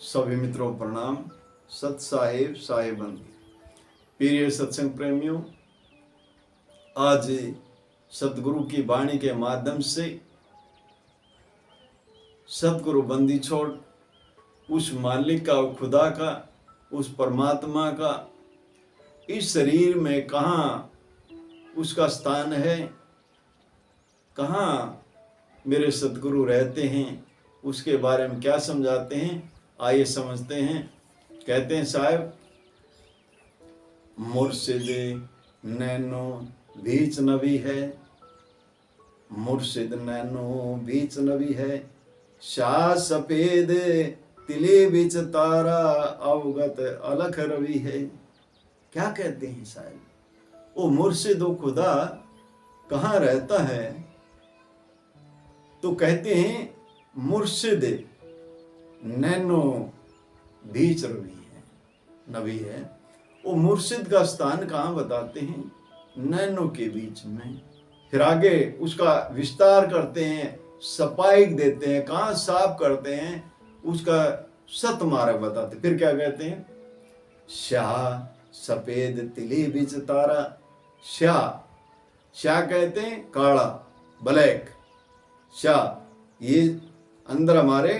सभी मित्रों को प्रणाम। सत साहिब साहिबन, प्रिय सत्संग प्रेमियों, आज सतगुरु की वाणी के माध्यम से सतगुरु बंदी छोड़ उस मालिक का, खुदा का, उस परमात्मा का इस शरीर में कहाँ उसका स्थान है, कहाँ मेरे सतगुरु रहते हैं, उसके बारे में क्या समझाते हैं, आइए समझते हैं। कहते हैं साहब, मुर्शिद नैनो बीच नबी है, मुर्शिद नैनो बीच नबी है, शाह सफेद तिले बीच तारा अवगत अलख रवि है। क्या कहते हैं साहब, वो मुर्शिद वो खुदा कहाँ रहता है? तो कहते हैं मुर्शिद नैनो बीच रवि है, नबी है। वो मुर्शिद का स्थान कहाँ बताते हैं? नैनो के बीच में। फिर आगे उसका विस्तार करते हैं, सफाई देते हैं, कहाँ साफ करते हैं, उसका सतमार्ग बताते। फिर क्या कहते हैं? शाह सफेद तिली बीच तारा। शाह कहते हैं काला, ब्लैक। शाह ये अंदर हमारे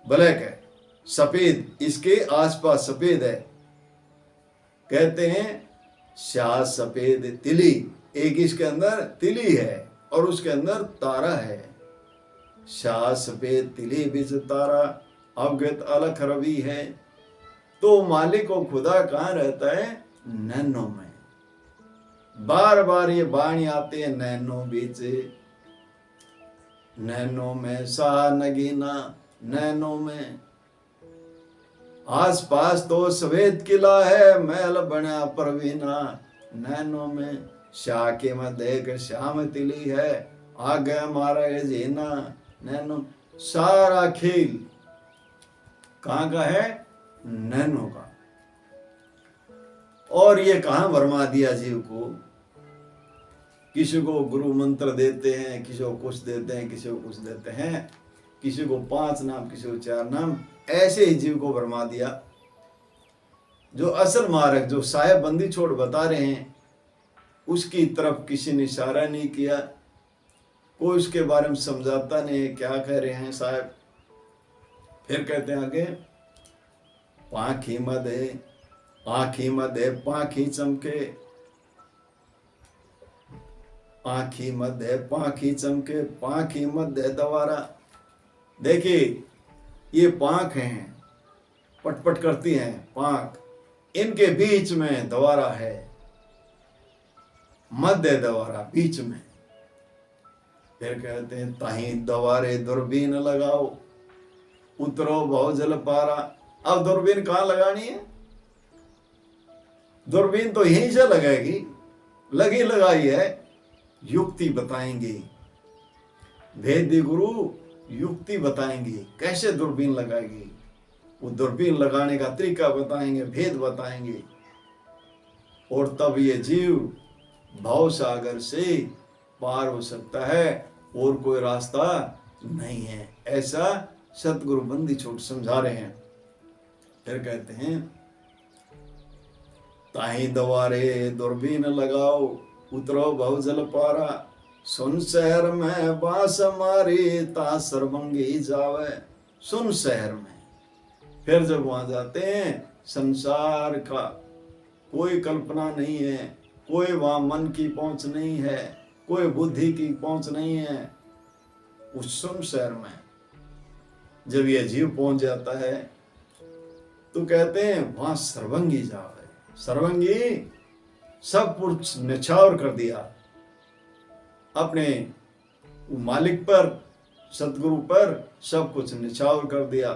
ब्लैक है, सफेद इसके आसपास सफेद है। कहते हैं शाह सफेद तिली, एक इसके अंदर तिली है और उसके अंदर तारा है। शाह सफेद तिली बीच तारा अवगत अलख रवि है। तो मालिक और खुदा कहाँ रहता है? नैनो में। बार बार ये वाणी आते हैं, नैनो बीच, नैनो में सा नगीना, नैनो में। आस पास तो सफेद किला है, महल बना परवीना, नैनो में। शाह के मध्य एक श्याम तिली है, आगे हमारा ये जीना, नैनो। सारा खेल कहाँ का है? नैनो का। और ये कहाँ भरमा दिया जीव को? किसी को गुरु मंत्र देते हैं, किसी को कुछ देते हैं, किसी को कुछ देते हैं, किसी को 5 नाम, किसी को 4 नाम, ऐसे ही जीव को भरमा दिया। जो असल मार्ग, जो साहेब बंदी छोड़ बता रहे हैं, उसकी तरफ किसी ने इशारा नहीं किया, कोई उसके बारे में समझाता नहीं। क्या कह रहे हैं साहब? फिर कहते हैं आगे, पाखी मदे, आखी मदे पाखी चमके, आखी मध्य पाखी चमके, पाखी मध्य दवारा। देखिए ये पांख हैं, पटपट करती हैं पांख, इनके बीच में दवारा है, मध्य दवारा बीच में। फिर कहते हैं ताही दवारे दूरबीन लगाओ, उतरो बहु जल पारा। अब दूरबीन कहाँ लगानी है? दूरबीन तो यहीं से लगाएगी, लगी लगाई है। युक्ति बताएंगे, भेदी गुरु युक्ति बताएंगे, कैसे दूरबीन लगाएगी, वो दूरबीन लगाने का तरीका बताएंगे, भेद बताएंगे। और तब ये जीव भव सागर से पार हो सकता है, और कोई रास्ता नहीं है। ऐसा सतगुरु बंदी छोड़ समझा रहे हैं। फिर कहते हैं ताही दवारे दूरबीन लगाओ, उतरो बहु जल पारा, सुन शहर में बास मारी, ता सर्वंगी जावे। सुन शहर में। फिर जब वहां जाते हैं, संसार का कोई कल्पना नहीं है, कोई वहां मन की पहुंच नहीं है, कोई बुद्धि की पहुंच नहीं है। उस सुन शहर में जब ये जीव पहुंच जाता है, तो कहते हैं वहां सर्वंगी जावे। सर्वंगी सब कुछ निछावर कर दिया, अपने मालिक पर, सतगुरु पर सब कुछ निछावर कर दिया,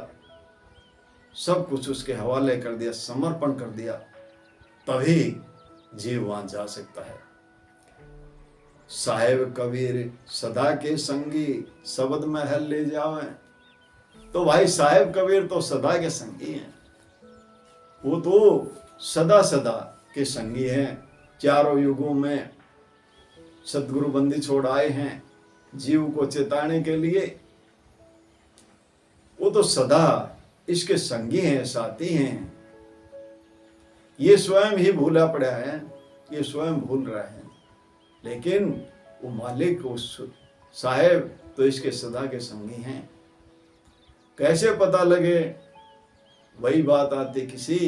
सब कुछ उसके हवाले कर दिया, समर्पण कर दिया। तभी जीव वहां जा सकता है। साहेब कबीर सदा के संगी, शब्द में हल ले जावे। तो भाई साहेब कबीर तो सदा के संगी हैं, वो तो सदा सदा के संगी हैं। चारों युगों में सतगुरु बंदी छोड़ आए हैं जीव को चेताने के लिए। वो तो सदा इसके संगी हैं, साथी हैं। ये स्वयं ही भूला पड़ा है, ये स्वयं भूल रहा है, लेकिन वो मालिक, उस साहेब तो इसके सदा के संगी हैं। कैसे पता लगे? वही बात आती, किसी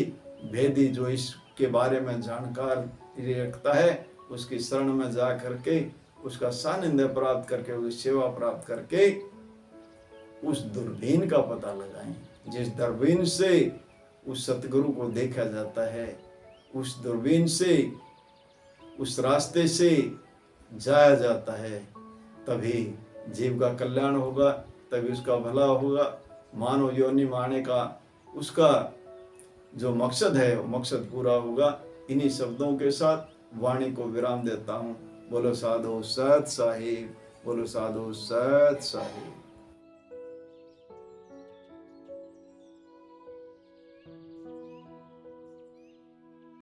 भेदी जो इसके बारे में जानकार रखता है, उसकी शरण में जा करके, उसका सानिध्य प्राप्त करके, उसकी सेवा प्राप्त करके उस दूरबीन का पता लगाएं, जिस दूरबीन से उस सतगुरु को देखा जाता है, उस दूरबीन से, उस रास्ते से जाया जाता है। तभी जीव का कल्याण होगा, तभी उसका भला होगा। मानव योनि में आने का उसका जो मकसद है, वो मकसद पूरा होगा। इन्हीं शब्दों के साथ वाणी को विराम देता हूँ। बोलो साधु सत साहिब, बोलो साधु सत साहिब।